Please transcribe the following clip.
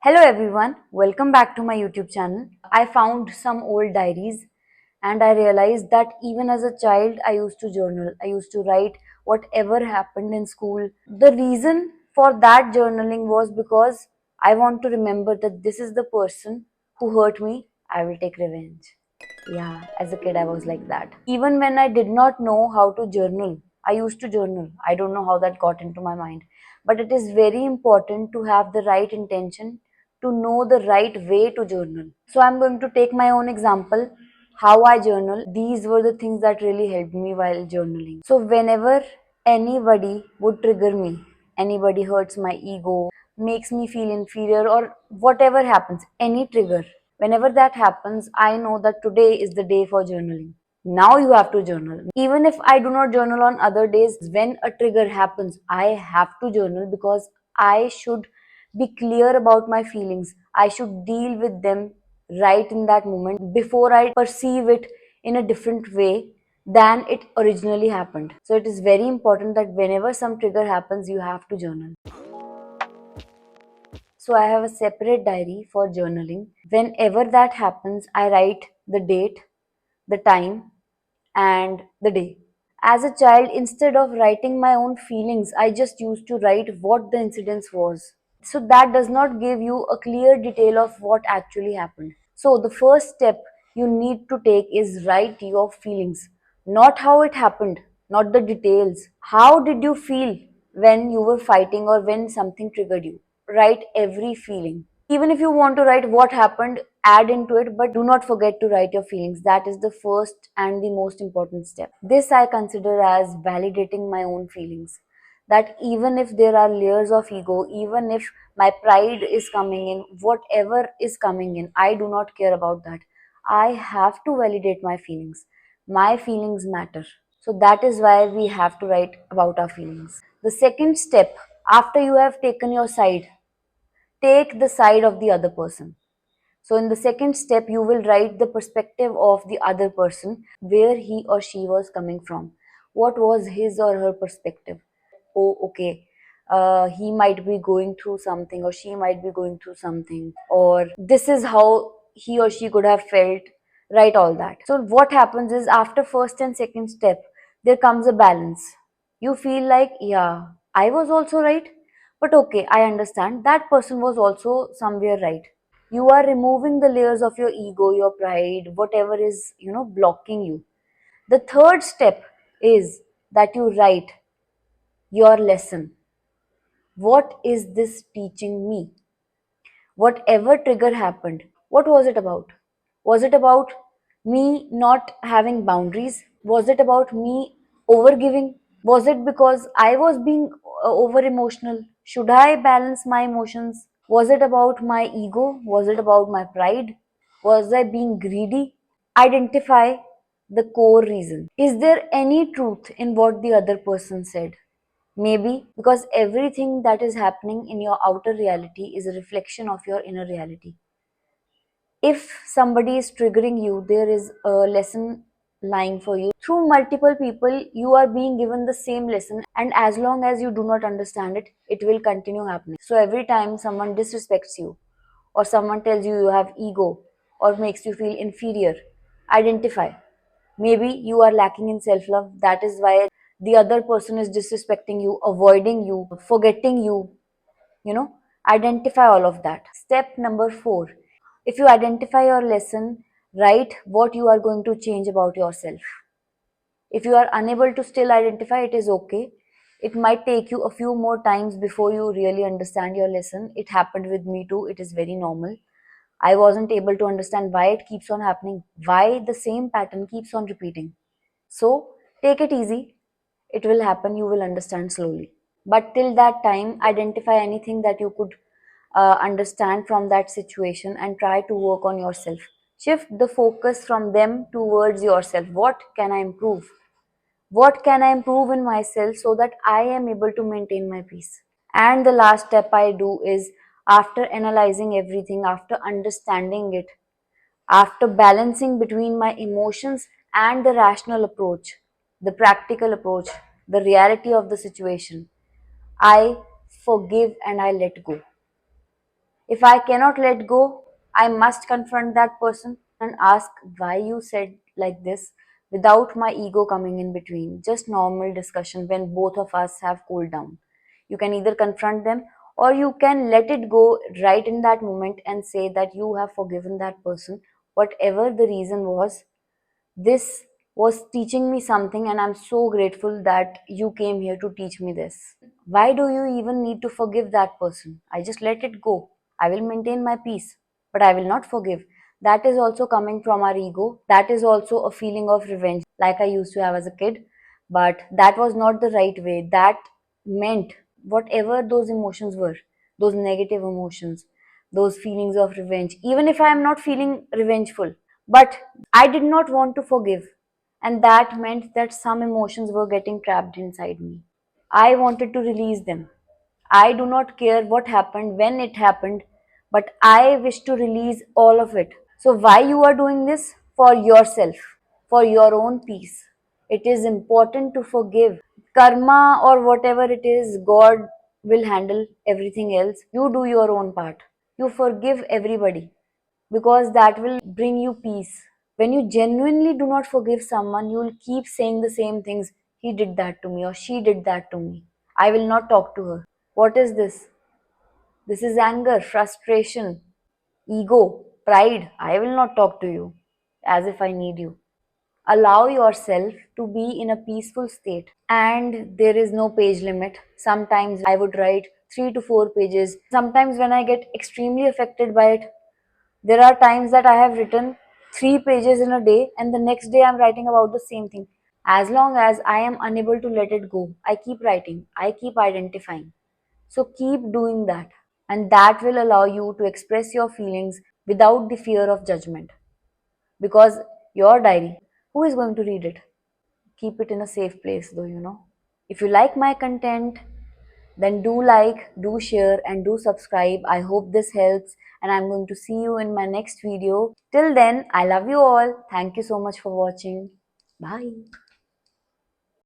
Hello everyone, welcome back to my YouTube channel. I found some old diaries and I realized that even as a child, I used to journal. I used to write whatever happened in school. The reason for that journaling was because I want to remember that this is the person who hurt me. I will take revenge. Yeah, as a kid, I was like that. Even when I did not know how to journal, I used to journal. I don't know how that got into my mind. But it is very important to have the right intention, to know the right way to journal. So, I'm going to take my own example how I journal. These were the things that really helped me while journaling. So, whenever anybody would trigger me, anybody hurts my ego, makes me feel inferior, or whatever happens, any trigger, whenever that happens, I know that today is the day for journaling. Now you have to journal. Even if I do not journal on other days, when a trigger happens, I have to journal because I should be clear about my feelings. I should deal with them right in that moment before I perceive it in a different way than it originally happened. So it is very important that whenever some trigger happens, you have to journal. So I have a separate diary for journaling. Whenever that happens, I write the date, the time, and the day. As a child, instead of writing my own feelings, I just used to write what the incident was. So that does not give you a clear detail of what actually happened. So the first step you need to take is write your feelings, not how it happened, not the details. How did you feel when you were fighting or when something triggered you? Write every feeling. Even if you want to write what happened, add into it, but do not forget to write your feelings. That is the first and the most important step. This I consider as validating my own feelings. That even if there are layers of ego, even if my pride is coming in, whatever is coming in, I do not care about that. I have to validate my feelings. My feelings matter. So that is why we have to write about our feelings. The second step, after you have taken your side, take the side of the other person. So, in the second step, you will write the perspective of the other person, where he or she was coming from. What was his or her perspective? Oh, okay. He might be going through something, or she might be going through something, or this is how he or she could have felt. Write all that. So, what happens is after first and second step, there comes a balance. You feel like, yeah, I was also right, but okay, I understand that person was also somewhere right. You are removing the layers of your ego, your pride, whatever is, blocking you. The third step is that you write your lesson. What is this teaching me? Whatever trigger happened, what was it about? Was it about me not having boundaries? Was it about me overgiving? Was it because I was being over emotional? Should I balance my emotions? Was it about my ego? Was it about my pride? Was I being greedy? Identify the core reason. Is there any truth in what the other person said? Maybe because everything that is happening in your outer reality is a reflection of your inner reality. If somebody is triggering you, there is a lesson lying for you. Through multiple people, you are being given the same lesson, and as long as you do not understand it, it will continue happening. So, every time someone disrespects you, or someone tells you you have ego, or makes you feel inferior, identify. Maybe you are lacking in self love. That is why the other person is disrespecting you, avoiding you, forgetting you. You know, identify all of that. Step number four, if you identify your lesson, write what you are going to change about yourself. If you are unable to still identify, it is okay. It might take you a few more times before you really understand your lesson. It happened with me too. It is very normal. I wasn't able to understand why it keeps on happening, why the same pattern keeps on repeating. So take it easy. It will happen. You will understand slowly. But till that time, identify anything that you could understand from that situation and try to work on yourself. Shift the focus from them towards yourself. What can I improve? What can I improve in myself so that I am able to maintain my peace? And the last step I do is, after analyzing everything, after understanding it, after balancing between my emotions and the rational approach, the practical approach, the reality of the situation, I forgive and I let go. If I cannot let go, I must confront that person and ask why you said like this without my ego coming in between. Just normal discussion when both of us have cooled down. You can either confront them or you can let it go right in that moment and say that you have forgiven that person, whatever the reason was. This was teaching me something, and I'm so grateful that you came here to teach me this. Why do you even need to forgive that person? I just let it go. I will maintain my peace, but I will not forgive. That is also coming from our ego. That is also a feeling of revenge, like I used to have as a kid. But that was not the right way. That meant whatever those emotions were, those negative emotions, those feelings of revenge, even if I am not feeling revengeful, but I did not want to forgive. And that meant that some emotions were getting trapped inside me. I wanted to release them. I do not care what happened, when it happened, but I wish to release all of it. So, why you are doing this? For yourself, for your own peace. It is important to forgive. Karma or whatever it is, God will handle everything else. You do your own part. You forgive everybody because that will bring you peace. When you genuinely do not forgive someone, you will keep saying the same things. He did that to me or she did that to me. I will not talk to her. What is this? This is anger, frustration, ego, pride. I will not talk to you as if I need you. Allow yourself to be in a peaceful state. And there is no page limit. Sometimes I would write 3 to 4 pages. Sometimes, when I get extremely affected by it, there are times that I have written 3 pages in a day, and the next day I'm writing about the same thing. As long as I am unable to let it go, I keep writing, I keep identifying. So keep doing that, and that will allow you to express your feelings without the fear of judgment. Because your diary, who is going to read it? Keep it in a safe place, though. If you like my content, then do like, do share, and do subscribe. I hope this helps, and I'm going to see you in my next video. Till then, I love you all. Thank you so much for watching. Bye.